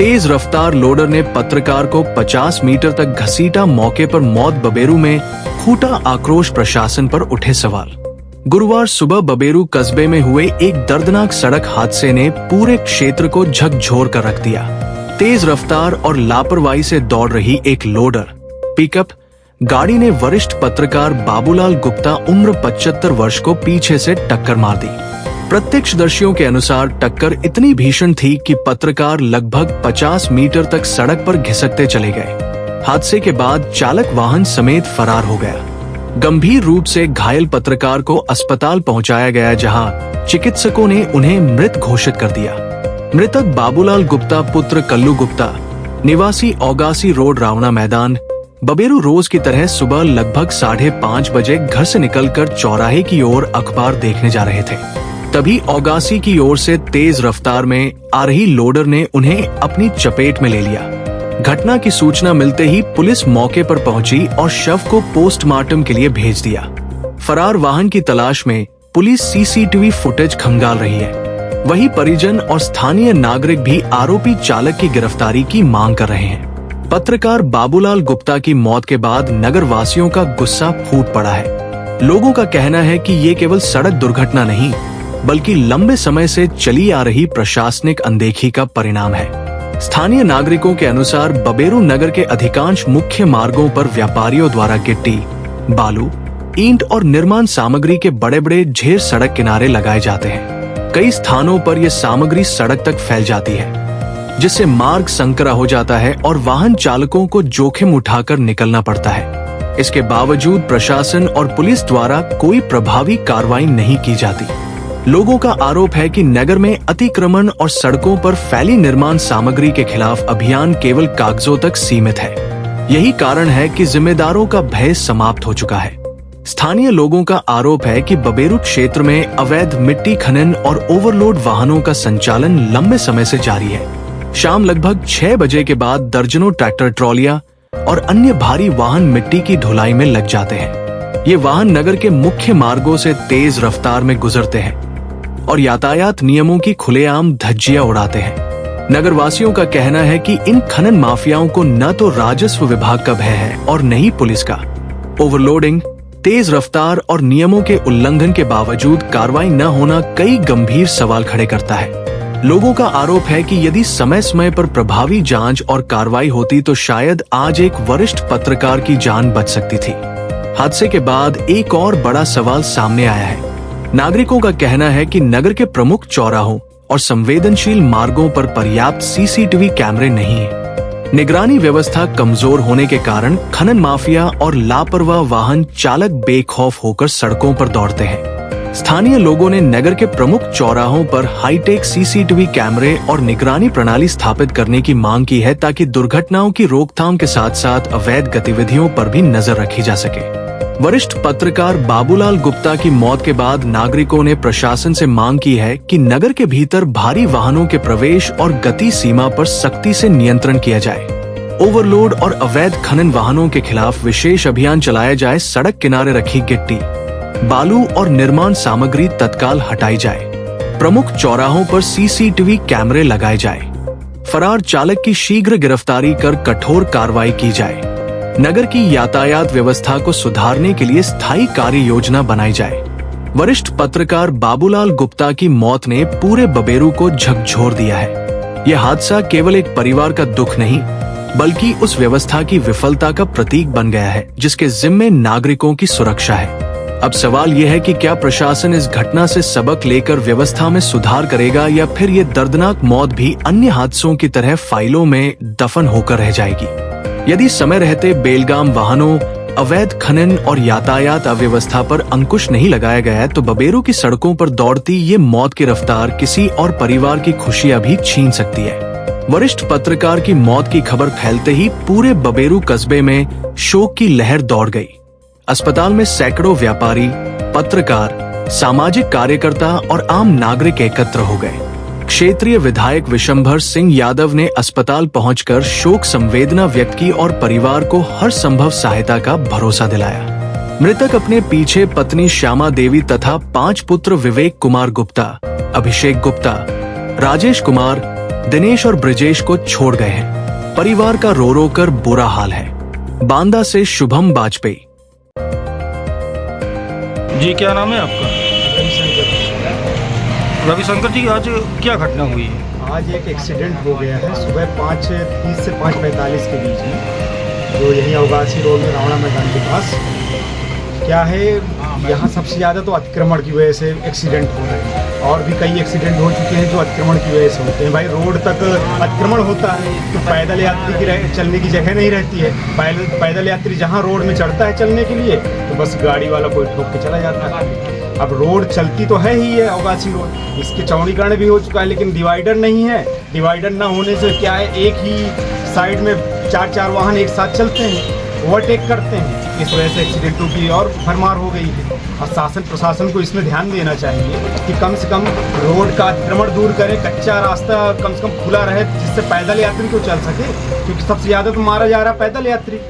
तेज रफ्तार लोडर ने पत्रकार को 50 मीटर तक घसीटा। मौके पर मौत। बबेरू में फूटा आक्रोश। प्रशासन पर उठे सवाल। गुरुवार सुबह बबेरू कस्बे में हुए एक दर्दनाक सड़क हादसे ने पूरे क्षेत्र को झकझोर कर रख दिया। तेज रफ्तार और लापरवाही से दौड़ रही एक लोडर पिकअप गाड़ी ने वरिष्ठ पत्रकार बाबूलाल गुप्ता उम्र 75 वर्ष को पीछे से टक्कर मार दी। प्रत्यक्षदर्शियों के अनुसार टक्कर इतनी भीषण थी कि पत्रकार लगभग 50 मीटर तक सड़क पर घिसकते चले गए। हादसे के बाद चालक वाहन समेत फरार हो गया। गंभीर रूप से घायल पत्रकार को अस्पताल पहुंचाया गया, जहां चिकित्सकों ने उन्हें मृत घोषित कर दिया। मृतक बाबूलाल गुप्ता पुत्र कल्लू गुप्ता निवासी औगासी रोड रावणा मैदान बबेरू रोज की तरह सुबह लगभग 5:30 बजे घर से निकलकर चौराहे की ओर अखबार देखने जा रहे थे। तभी औगासी की ओर से तेज रफ्तार में आ रही लोडर ने उन्हें अपनी चपेट में ले लिया। घटना की सूचना मिलते ही पुलिस मौके पर पहुंची और शव को पोस्टमार्टम के लिए भेज दिया। फरार वाहन की तलाश में पुलिस सीसीटीवी फुटेज खंगाल रही है। वहीं परिजन और स्थानीय नागरिक भी आरोपी चालक की गिरफ्तारी की मांग कर रहे हैं। पत्रकार बाबूलाल गुप्ता की मौत के बाद नगर वासियों का गुस्सा फूट पड़ा है। लोगों का कहना है कि ये केवल सड़क दुर्घटना नहीं, बल्कि लंबे समय से चली आ रही प्रशासनिक अनदेखी का परिणाम है। स्थानीय नागरिकों के अनुसार बबेरू नगर के अधिकांश मुख्य मार्गों पर व्यापारियों द्वारा गिट्टी, बालू, ईंट और निर्माण सामग्री के बड़े-बड़े ढेर सड़क किनारे लगाए जाते हैं। कई स्थानों पर यह सामग्री सड़क तक फैल जाती है, जिससे मार्ग संकरा हो जाता है और वाहन चालकों को जोखिम उठाकर निकलना पड़ता है। इसके बावजूद प्रशासन और पुलिस द्वारा कोई प्रभावी कार्रवाई नहीं की जाती। लोगों का आरोप है कि नगर में अतिक्रमण और सड़कों पर फैली निर्माण सामग्री के खिलाफ अभियान केवल कागजों तक सीमित है। यही कारण है कि जिम्मेदारों का भय समाप्त हो चुका है। स्थानीय लोगों का आरोप है कि बबेरू क्षेत्र में अवैध मिट्टी खनन और ओवरलोड वाहनों का संचालन लंबे समय से जारी है। शाम लगभग 6 बजे के बाद दर्जनों ट्रैक्टर, ट्रॉलियां और अन्य भारी वाहन मिट्टी की ढुलाई में लग जाते हैं। ये वाहन नगर के मुख्य मार्गों से तेज रफ्तार में गुजरते हैं और यातायात नियमों की खुलेआम धज्जियां उड़ाते हैं। नगर वासियों का कहना है कि इन खनन माफियाओं को न तो राजस्व विभाग का भय है और न ही पुलिस का। ओवरलोडिंग, तेज रफ्तार और नियमों के उल्लंघन के बावजूद कार्रवाई न होना कई गंभीर सवाल खड़े करता है। लोगों का आरोप है कि यदि समय समय पर प्रभावी जांच और कार्रवाई होती तो शायद आज एक वरिष्ठ पत्रकार की जान बच सकती थी। हादसे के बाद एक और बड़ा सवाल सामने आया है। नागरिकों का कहना है कि नगर के प्रमुख चौराहों और संवेदनशील मार्गों पर पर्याप्त सीसीटीवी कैमरे नहीं है। निगरानी व्यवस्था कमजोर होने के कारण खनन माफिया और लापरवाह वाहन चालक बेखौफ होकर सड़कों पर दौड़ते हैं। स्थानीय लोगों ने नगर के प्रमुख चौराहों पर हाईटेक सीसीटीवी कैमरे और निगरानी प्रणाली स्थापित करने की मांग की है, ताकि दुर्घटनाओं की रोकथाम के साथ साथ अवैध गतिविधियों पर भी नजर रखी जा सके। वरिष्ठ पत्रकार बाबूलाल गुप्ता की मौत के बाद नागरिकों ने प्रशासन से मांग की है कि नगर के भीतर भारी वाहनों के प्रवेश और गति सीमा पर सख्ती से नियंत्रण किया जाए। ओवरलोड और अवैध खनन वाहनों के खिलाफ विशेष अभियान चलाया जाए। सड़क किनारे रखी गिट्टी, बालू और निर्माण सामग्री तत्काल हटाई जाए। प्रमुख चौराहों पर सीसीटीवी कैमरे लगाए जाए। फरार चालक की शीघ्र गिरफ्तारी कर कठोर कार्रवाई की जाए। नगर की यातायात व्यवस्था को सुधारने के लिए स्थायी कार्य योजना बनाई जाए। वरिष्ठ पत्रकार बाबूलाल गुप्ता की मौत ने पूरे बबेरू को झकझोर दिया है। यह हादसा केवल एक परिवार का दुख नहीं, बल्कि उस व्यवस्था की विफलता का प्रतीक बन गया है जिसके जिम्मे नागरिकों की सुरक्षा है। अब सवाल यह है कि क्या प्रशासन इस घटना से सबक लेकर व्यवस्था में सुधार करेगा, या फिर ये दर्दनाक मौत भी अन्य हादसों की तरह फाइलों में दफन होकर रह जाएगी। यदि समय रहते बेलगाम वाहनों, अवैध खनन और यातायात अव्यवस्था पर अंकुश नहीं लगाया गया तो बबेरू की सड़कों पर दौड़ती ये मौत की रफ्तार किसी और परिवार की खुशियां भी छीन सकती है। वरिष्ठ पत्रकार की मौत की खबर फैलते ही पूरे बबेरू कस्बे में शोक की लहर दौड़ गई। अस्पताल में सैकड़ों व्यापारी, पत्रकार, सामाजिक कार्यकर्ता और आम नागरिक एकत्र हो गए। क्षेत्रीय विधायक विशंभर सिंह यादव ने अस्पताल पहुंचकर शोक संवेदना व्यक्त की और परिवार को हर संभव सहायता का भरोसा दिलाया। मृतक अपने पीछे पत्नी श्यामा देवी तथा 5 पुत्र विवेक कुमार गुप्ता, अभिषेक गुप्ता, राजेश कुमार, दिनेश और ब्रिजेश को छोड़ गए हैं। परिवार का रो रो कर बुरा हाल है। बांदा से शुभम वाजपेयी। जी, क्या नाम है आपका? रविशंकर जी, आज क्या घटना हुई है? आज एक एक्सीडेंट हो गया है सुबह 5:30 से 5:45 के बीच में, जो यही अवगासी रोड में रावणा मैदान के पास। क्या है, यहाँ सबसे ज़्यादा तो अतिक्रमण की वजह से एक्सीडेंट हो रहे हैं, और भी कई एक्सीडेंट हो चुके हैं जो अतिक्रमण की वजह से होते हैं। भाई, रोड तक अतिक्रमण होता है तो पैदल यात्री की चलने की जगह नहीं रहती है। पैदल यात्री जहाँ रोड में चढ़ता है चलने के लिए, तो बस गाड़ी वाला कोई ठोक के चला जाता है। अब रोड चलती तो है ही है अवगासी रोड, इसके चौड़ीकरण भी हो चुका है, लेकिन डिवाइडर नहीं है। डिवाइडर ना होने से क्या है, एक ही साइड में 4-4 वाहन एक साथ चलते हैं, ओवरटेक करते हैं। इस वजह से एक्सीडेंटों की और भरमार हो गई है। और शासन प्रशासन को इसमें ध्यान देना चाहिए कि कम से कम रोड का अतिक्रमण दूर करें, कच्चा रास्ता कम से कम खुला रहे, जिससे पैदल यात्री को चल सके। क्योंकि सबसे ज़्यादा तो मारा जा रहा है पैदल यात्री।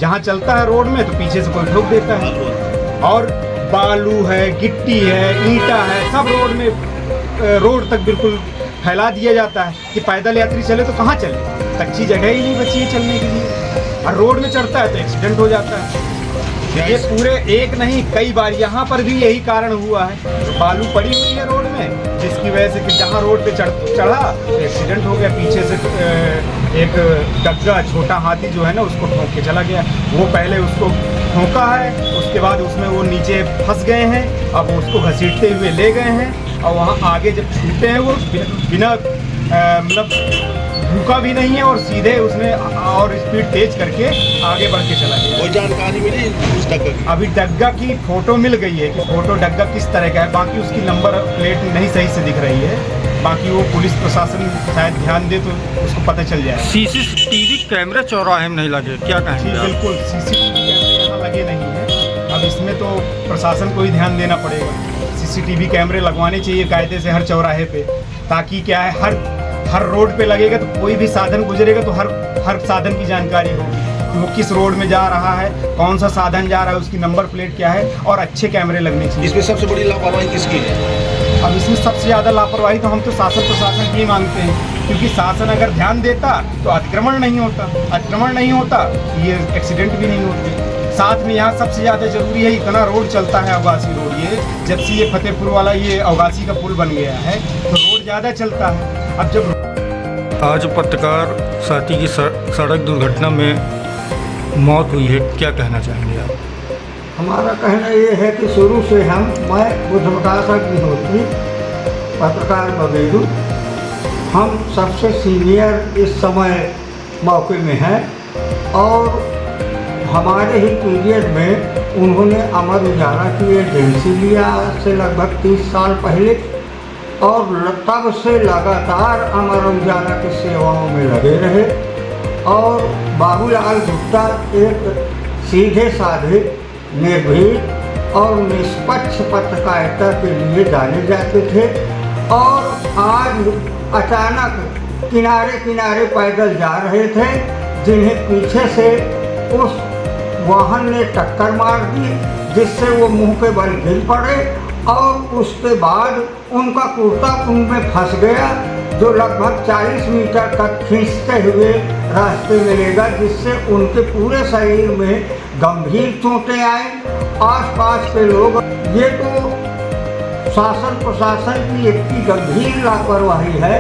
जहाँ चलता है रोड में तो पीछे से कोई ठोक देता है, और बालू है, गिट्टी है, ईंटा है, सब रोड तक बिल्कुल फैला दिया जाता है कि पैदल यात्री चले तो कहाँ चले, कच्ची जगह ही नहीं बची है चलने के लिए। और रोड में चढ़ता है तो एक्सीडेंट हो जाता है। ये पूरे एक नहीं कई बार यहाँ पर भी यही कारण हुआ है। बालू पड़ी हुई है रोड में, जिसकी वजह से कि जहाँ रोड पे चढ़ा तो एक्सीडेंट हो गया। पीछे से एक डग्गा छोटा हाथी जो है ना, उसको ठोक के चला गया। वो पहले उसको ठोका है, उसके बाद उसमें वो नीचे फंस गए हैं। अब उसको घसीटते हुए ले गए हैं, और वहाँ आगे जब छूटे हैं वो बिना मतलब रुका भी नहीं है, और सीधे उसने और स्पीड तेज करके आगे बढ़ के चला गया। कोई जानकारी मिली उस डग्गा की? अभी डग्गा की फोटो मिल गई है कि फोटो डग्गा किस तरह का है, बाकी उसकी नंबर प्लेट नहीं सही से दिख रही है। बाकी वो पुलिस प्रशासन शायद ध्यान दे तो उसको पता चल जाए। सीसीटीवी कैमरे चौराहे में नहीं लगे, क्या कहेंगे? जी बिल्कुल, सीसीटीवी कैमरे यहाँ लगे नहीं है। अब इसमें तो प्रशासन को ही ध्यान देना पड़ेगा। सीसीटीवी कैमरे लगवाने चाहिए कायदे से हर चौराहे पे, ताकि क्या है, हर रोड पे लगेगा तो कोई भी साधन गुजरेगा तो हर साधन की जानकारी होगी कि वो किस रोड में जा रहा है, कौन सा साधन जा रहा है, उसकी नंबर प्लेट क्या है, और अच्छे कैमरे लगने चाहिए। इसमें सबसे बड़ी लापरवाही किसकी है? अब इसमें सबसे ज़्यादा लापरवाही तो हम तो शासन प्रशासन की मांगते हैं, क्योंकि शासन अगर ध्यान देता तो अतिक्रमण नहीं होता, ये एक्सीडेंट भी नहीं होते। साथ में यहाँ सबसे ज़्यादा ज़रूरी है, इतना रोड चलता है अवगासी रोड, ये जब से ये फतेहपुर वाला ये अवगासी का पुल बन गया है तो रोड ज़्यादा चलता है। अब जब आज पत्रकार साथी की सड़क दुर्घटना में मौत हुई है, क्या कहना चाहेंगे आप? हमारा कहना ये है कि शुरू से मैं बुद्ध प्रकाश अग्निहोत्री, पत्रकार बबेरू, हम सबसे सीनियर इस समय मौके में हैं, और हमारे ही पीरियड में उन्होंने अमर उजाला की एजेंसी लिया से लगभग 30 साल पहले, और तब से लगातार अमर उजाला की सेवाओं में लगे रहे। और बाबूलाल गुप्ता एक सीधे साधे, निर्भीक और निष्पक्ष पत्रकारिता के लिए जाने जाते थे। और आज अचानक किनारे किनारे पैदल जा रहे थे, जिन्हें पीछे से उस वाहन ने टक्कर मार दी, जिससे वो मुंह के बल गिर पड़े, और उसके बाद उनका कुर्ता उनमें फंस गया, जो लगभग 40 मीटर तक खींचते हुए रास्ते में ले गया, जिससे उनके पूरे शरीर में गंभीर चोटें आई। आसपास के लोग, ये तो शासन प्रशासन की इतनी गंभीर लापरवाही है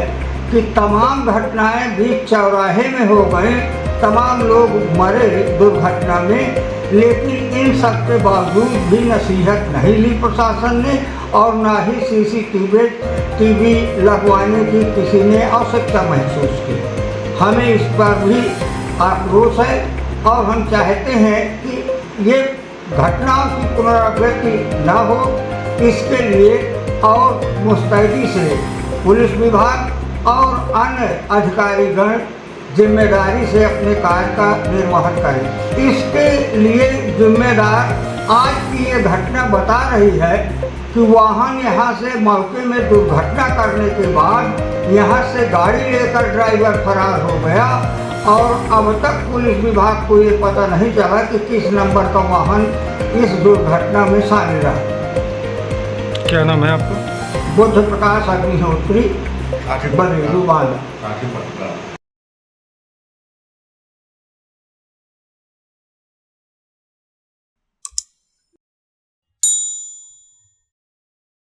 कि तमाम घटनाएं बीच चौराहे में हो गए, तमाम लोग मरे दुर्घटना में, लेकिन इन सब के बावजूद भी नसीहत नहीं ली प्रशासन ने, और ना ही सीसीटीवी लगवाने की किसी ने आवश्यकता महसूस की। हमें इस पर भी आक्रोश है, और हम चाहते हैं कि ये घटनाओं की पुनरावृत्ति न हो, इसके लिए और मुस्तैदी से पुलिस विभाग और अन्य अधिकारीगण जिम्मेदारी से अपने कार्य का निर्वहन करें। इसके लिए जिम्मेदार आज की ये घटना बता रही है कि वाहन यहाँ से मौके में दुर्घटना करने के बाद यहाँ से गाड़ी लेकर ड्राइवर फरार हो गया, और अब तक पुलिस विभाग को ये पता नहीं चला कि किस नंबर का वाहन इस दुर्घटना में शामिल रहा। क्या नाम है आपका? बुद्ध प्रकाश अग्निहोत्री, बरेलू वाला। साथी पत्रकार